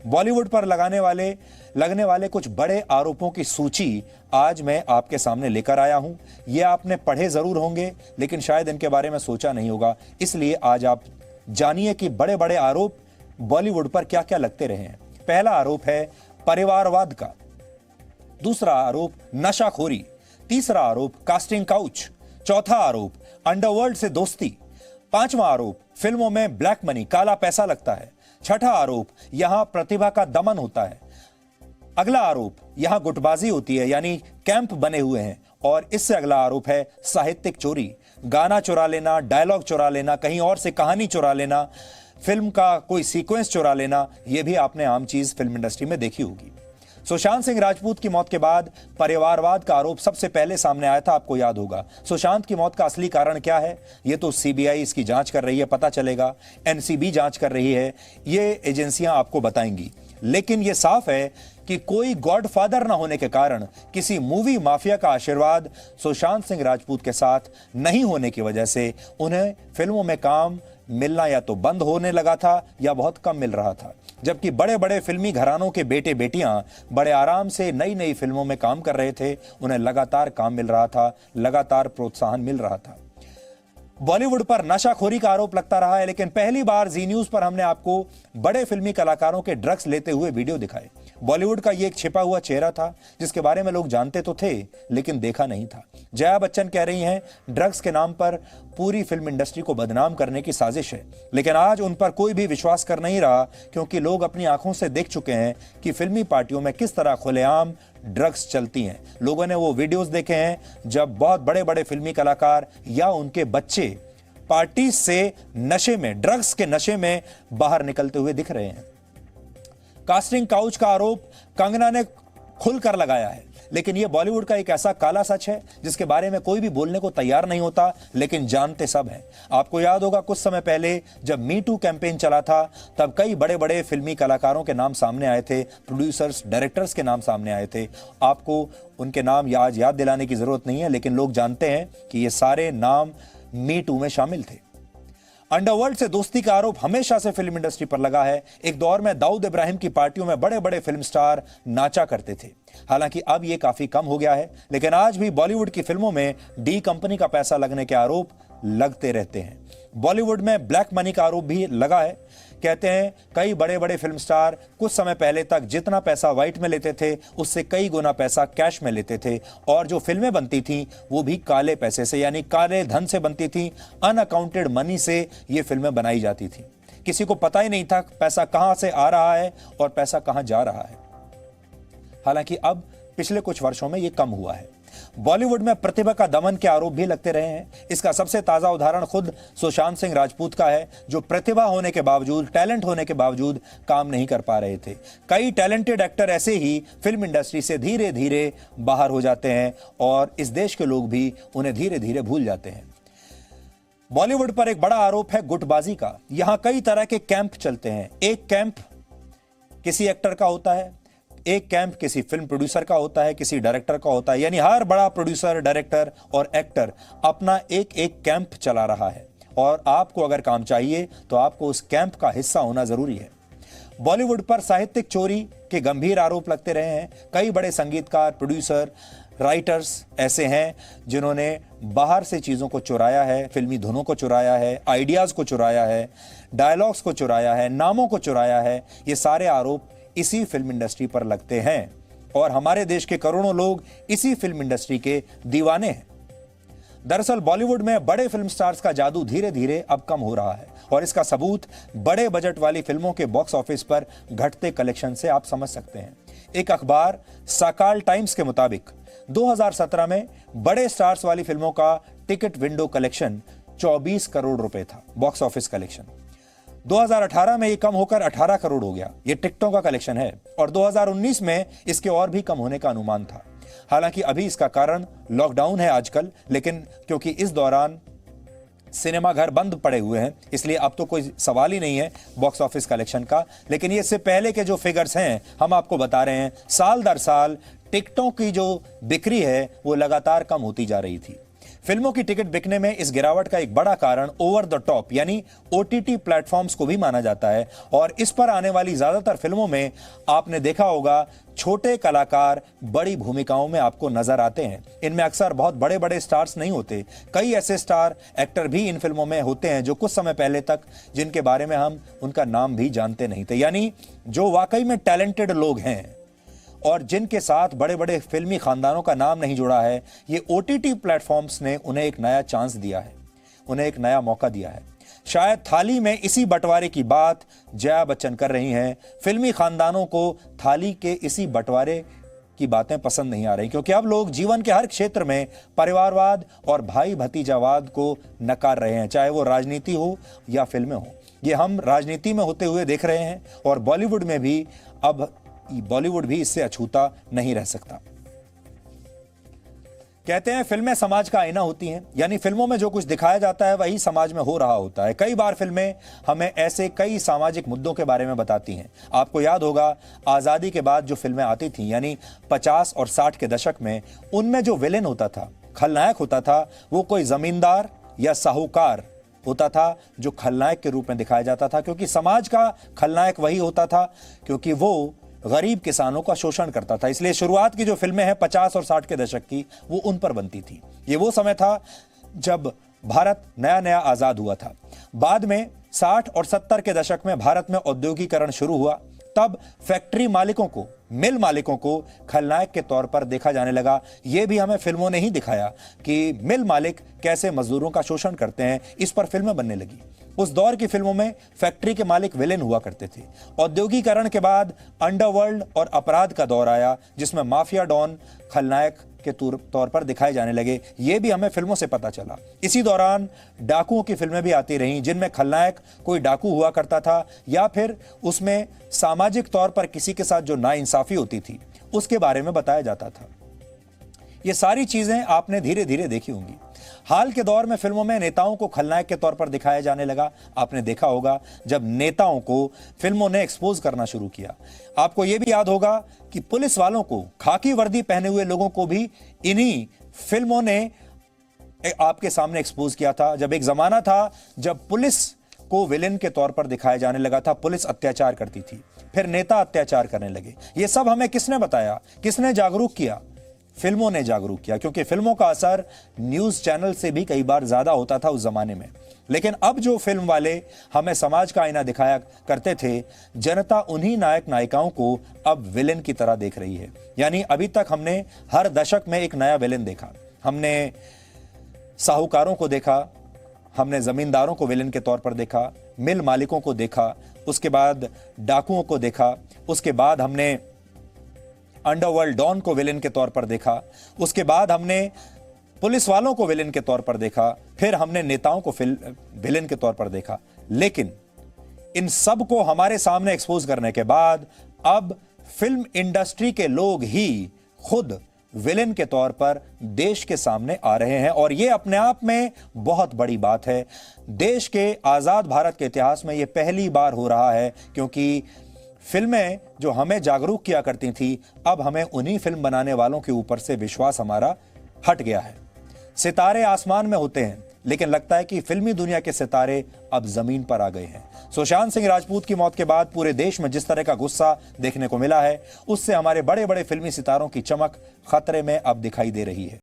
बॉलीवुड पर लगने वाले कुछ बड़े आरोपों की सूची आज मैं आपके सामने लेकर आया हूं। ये आपने पढ़े जरूर होंगे, लेकिन शायद इनके बारे में सोचा नहीं होगा। इसलिए आज आप जानिए कि बड़े बड़े आरोप बॉलीवुड पर क्या क्या लगते रहे हैं। पहला आरोप है परिवारवाद का, दूसरा आरोप नशाखोरी, तीसरा आरोप कास्टिंग काउच, चौथा आरोप अंडरवर्ल्ड से दोस्ती, पांचवा आरोप फिल्मों में ब्लैक मनी काला पैसा लगता है, छठा आरोप यहां प्रतिभा का दमन होता है, अगला आरोप यहां गुटबाजी होती है यानी कैंप बने हुए हैं, और इससे अगला आरोप है साहित्यिक चोरी, गाना चुरा लेना, डायलॉग चुरा लेना, कहीं और से कहानी चुरा लेना, फिल्म का कोई सीक्वेंस चुरा लेना। यह भी आपने आम चीज फिल्म इंडस्ट्री में देखी होगी। सुशांत सिंह राजपूत की मौत के बाद परिवारवाद का आरोप सबसे पहले सामने आया था, आपको याद होगा। सुशांत की मौत का असली कारण क्या है, यह तो सीबीआई इसकी जांच कर रही है, पता चलेगा। एनसीबी जांच कर रही है, ये एजेंसियां आपको बताएंगी। लेकिन यह साफ है कि कोई गॉडफादर ना होने के कारण, किसी मूवी माफिया का आशीर्वाद सुशांत सिंह राजपूत के साथ नहीं होने की वजह से उन्हें फिल्मों में काम मिलना या तो बंद होने लगा था या बहुत कम मिल रहा था। जबकि बड़े बड़े फिल्मी घरानों के बेटे बेटियां बड़े आराम से नई नई फिल्मों में काम कर रहे थे, उन्हें लगातार काम मिल रहा था, लगातार प्रोत्साहन मिल रहा था। बॉलीवुड पर नशाखोरी का आरोप लगता रहा है, लेकिन पहली बार जी न्यूज पर हमने आपको बड़े फिल्मी कलाकारों के ड्रग्स लेते हुए वीडियो दिखाए। बॉलीवुड का यह एक छिपा हुआ चेहरा था जिसके बारे में लोग जानते तो थे लेकिन देखा नहीं था। जया बच्चन कह रही हैं ड्रग्स के नाम पर पूरी फिल्म इंडस्ट्री को बदनाम करने की साजिश है, लेकिन आज उन पर कोई भी विश्वास कर नहीं रहा, क्योंकि लोग अपनी आंखों से देख चुके हैं कि फिल्मी पार्टियों में किस तरह खुलेआम ड्रग्स चलती हैं। लोगों ने वो वीडियोस देखे हैं जब बहुत बड़े बड़े फिल्मी कलाकार या उनके बच्चे पार्टी से नशे में, ड्रग्स के नशे में बाहर निकलते हुए दिख रहे हैं। कास्टिंग काउच का आरोप कंगना ने खुलकर लगाया है, लेकिन यह बॉलीवुड का एक ऐसा काला सच है जिसके बारे में कोई भी बोलने को तैयार नहीं होता, लेकिन जानते सब हैं। आपको याद होगा कुछ समय पहले जब मी टू कैंपेन चला था, तब कई बड़े बड़े फिल्मी कलाकारों के नाम सामने आए थे, प्रोड्यूसर्स, डायरेक्टर्स के नाम सामने आए थे। आपको उनके नाम आज याद दिलाने की जरूरत नहीं है, लेकिन लोग जानते हैं कि ये सारे नाम मी टू में शामिल थे। अंडरवर्ल्ड से दोस्ती का आरोप हमेशा से फिल्म इंडस्ट्री पर लगा है। एक दौर में दाऊद इब्राहिम की पार्टियों में बड़े बड़े फिल्म स्टार नाचा करते थे, हालांकि अब यह काफी कम हो गया है, लेकिन आज भी बॉलीवुड की फिल्मों में डी कंपनी का पैसा लगने के आरोप लगते रहते हैं। बॉलीवुड में ब्लैक मनी का आरोप भी लगा है। कहते हैं कई बड़े बड़े फिल्म स्टार कुछ समय पहले तक जितना पैसा व्हाइट में लेते थे उससे कई गुना पैसा कैश में लेते थे, और जो फिल्में बनती थी वो भी काले पैसे से यानी काले धन से बनती थी। अनअकाउंटेड मनी से ये फिल्में बनाई जाती थी। किसी को पता ही नहीं था पैसा कहां से आ रहा है और पैसा कहां जा रहा है। हालांकि अब पिछले कुछ वर्षों में यह कम हुआ है। बॉलीवुड में प्रतिभा का दमन के आरोप भी लगते रहे हैं। इसका सबसे ताजा उदाहरण खुद सुशांत सिंह राजपूत का है, जो प्रतिभा होने के बावजूद, टैलेंट होने के बावजूद काम नहीं कर पा रहे थे। कई टैलेंटेड एक्टर ऐसे ही फिल्म इंडस्ट्री से धीरे धीरे बाहर हो जाते हैं और इस देश के लोग भी उन्हें धीरे धीरे भूल जाते हैं। बॉलीवुड पर एक बड़ा आरोप है गुटबाजी का। यहां कई तरह के कैंप चलते हैं। एक कैंप किसी एक्टर का होता है, एक कैंप किसी फिल्म प्रोड्यूसर का होता है, किसी डायरेक्टर का होता है, यानी हर बड़ा प्रोड्यूसर, डायरेक्टर और एक्टर अपना एक एक कैंप चला रहा है, और आपको अगर काम चाहिए तो आपको उस कैंप का हिस्सा होना जरूरी है। बॉलीवुड पर साहित्यिक चोरी के गंभीर आरोप लगते रहे हैं। कई बड़े संगीतकार, प्रोड्यूसर, राइटर्स ऐसे हैं जिन्होंने बाहर से चीज़ों को चुराया है, फिल्मी धुनों को चुराया है, आइडियाज़ को चुराया है, डायलॉग्स को चुराया है, नामों को चुराया है। ये सारे आरोप इसी फिल्म इंडस्ट्री पर लगते हैं, और हमारे देश के करोड़ों लोग इसी फिल्म इंडस्ट्री के दीवाने हैं। दरअसल बॉलीवुड में बड़े फिल्म स्टार्स का जादू धीरे धीरे अब कम हो रहा है, और इसका सबूत बड़े बजट वाली फिल्मों के बॉक्स ऑफिस पर घटते कलेक्शन से आप समझ सकते हैं। एक अखबार सकाल टाइम्स के मुताबिक 2017 में बड़े स्टार्स वाली फिल्मों का टिकट विंडो कलेक्शन 24 करोड़ रुपए था, बॉक्स ऑफिस कलेक्शन। 2018 में यह कम होकर 18 करोड़ हो गया, यह टिकटों का कलेक्शन है, और 2019 में इसके और भी कम होने का अनुमान था। हालांकि अभी इसका कारण लॉकडाउन है आजकल, लेकिन क्योंकि इस दौरान सिनेमा घर बंद पड़े हुए हैं, इसलिए अब तो कोई सवाल ही नहीं है बॉक्स ऑफिस कलेक्शन का। लेकिन ये इससे पहले के जो फिगर्स हैं हम आपको बता रहे हैं, साल दर साल टिकटों की जो बिक्री है वो लगातार कम होती जा रही थी। फिल्मों की टिकट बिकने में इस गिरावट का एक बड़ा कारण ओवर द टॉप यानी ओटीटी प्लेटफॉर्म्स को भी माना जाता है और इस पर आने वाली ज्यादातर फिल्मों में आपने देखा होगा छोटे कलाकार बड़ी भूमिकाओं में आपको नजर आते हैं। इनमें अक्सर बहुत बड़े बड़े स्टार्स नहीं होते, कई ऐसे स्टार एक्टर भी इन फिल्मों में होते हैं जो कुछ समय पहले तक जिनके बारे में हम उनका नाम भी जानते नहीं थे, यानी जो वाकई में टैलेंटेड लोग हैं और जिनके साथ बड़े बड़े फिल्मी खानदानों का नाम नहीं जुड़ा है। ये ओटीटी प्लेटफॉर्म्स ने उन्हें एक नया चांस दिया है, उन्हें एक नया मौका दिया है। शायद थाली में इसी बंटवारे की बात जया बच्चन कर रही हैं। फिल्मी खानदानों को थाली के इसी बंटवारे की बातें पसंद नहीं आ रही, क्योंकि अब लोग जीवन के हर क्षेत्र में परिवारवाद और भाई भतीजावाद को नकार रहे हैं, चाहे वो राजनीति हो या फिल्में हो। ये हम राजनीति में होते हुए देख रहे हैं और बॉलीवुड में भी अब बॉलीवुड भी इससे अछूता नहीं रह सकता। कहते हैं फिल्में समाज का आईना होती हैं, यानी फिल्मों में जो कुछ दिखाया जाता है वही समाज में हो रहा होता है। कई बार फिल्में हमें ऐसे कई सामाजिक मुद्दों के बारे में बताती हैं। आपको याद होगा आजादी के बाद जो फिल्में आती थीं, यानी 50 और 60 के दशक में, उनमें जो विलेन होता था, खलनायक होता था, वो कोई जमींदार या साहूकार होता था जो खलनायक के रूप में दिखाया जाता था, क्योंकि समाज का खलनायक वही होता था क्योंकि वो गरीब किसानों का शोषण करता था। इसलिए शुरुआत की जो फिल्में हैं 50 और 60 के दशक की, वो उन पर बनती थी। ये वो समय था जब भारत नया नया आजाद हुआ था। बाद में 60 और 70 के दशक में भारत में औद्योगिकरण शुरू हुआ, तब फैक्ट्री मालिकों को, मिल मालिकों को खलनायक के तौर पर देखा जाने लगा। यह भी हमें फिल्मों ने ही दिखाया कि मिल मालिक कैसे मजदूरों का शोषण करते हैं, इस पर फिल्में बनने लगी। उस दौर की फिल्मों में फैक्ट्री के मालिक विलेन हुआ करते थे। औद्योगिकरण के बाद अंडरवर्ल्ड और अपराध का दौर आया, जिसमें माफिया डॉन खलनायक के तौर पर दिखाए जाने लगे। ये भी हमें फिल्मों से पता चला। इसी दौरान डाकुओं की फिल्में भी आती रहीं, जिनमें खलनायक कोई डाकू हुआ करता था या फिर उसमें सामाजिक तौर पर किसी के साथ जो नाइंसाफी होती थी उसके बारे में बताया जाता था। ये सारी चीजें आपने धीरे धीरे देखी होंगी। हाल के दौर में फिल्मों में नेताओं को खलनायक के तौर पर दिखाया जाने लगा। आपने देखा होगा जब नेताओं को फिल्मों ने एक्सपोज करना शुरू किया। आपको यह भी याद होगा कि पुलिस वालों को, खाकी वर्दी पहने हुए लोगों को भी इन्हीं फिल्मों ने आपके सामने एक्सपोज किया था। जब एक जमाना था जब पुलिस को विलेन के तौर पर दिखाया जाने लगा था, पुलिस अत्याचार करती थी, फिर नेता अत्याचार करने लगे। ये सब हमें किसने बताया, किसने जागरूक किया? फिल्मों ने जागरूक किया, क्योंकि फिल्मों का असर न्यूज चैनल से भी कई बार ज्यादा होता था उस जमाने में। लेकिन अब जो फिल्म वाले हमें समाज का आईना दिखाया करते थे, जनता उन्हीं नायक नायिकाओं को अब विलेन की तरह देख रही है। यानी अभी तक हमने हर दशक में एक नया विलेन देखा। हमने साहूकारों को देखा, हमने जमींदारों को विलेन के तौर पर देखा, मिल मालिकों को देखा, उसके बाद डाकुओं को देखा, उसके बाद हमने अंडरवर्ल्ड डॉन को विलेन के तौर पर देखा, उसके बाद हमने पुलिस वालों को विलेन के तौर पर देखा, फिर हमने नेताओं को विलेन के तौर पर देखा। लेकिन इन सब को हमारे सामने एक्सपोज करने के बाद अब फिल्म इंडस्ट्री के लोग ही खुद विलेन के तौर पर देश के सामने आ रहे हैं और यह अपने आप में बहुत बड़ी बात है। देश के आजाद भारत के इतिहास में यह पहली बार हो रहा है, क्योंकि फिल्में जो हमें जागरूक किया करती थी, अब हमें उन्हीं फिल्म बनाने वालों के ऊपर से विश्वास हमारा हट गया है। सितारे आसमान में होते हैं, लेकिन लगता है कि फिल्मी दुनिया के सितारे अब जमीन पर आ गए हैं। सुशांत सिंह राजपूत की मौत के बाद पूरे देश में जिस तरह का गुस्सा देखने को मिला है, उससे हमारे बड़े बड़े फिल्मी सितारों की चमक खतरे में अब दिखाई दे रही है।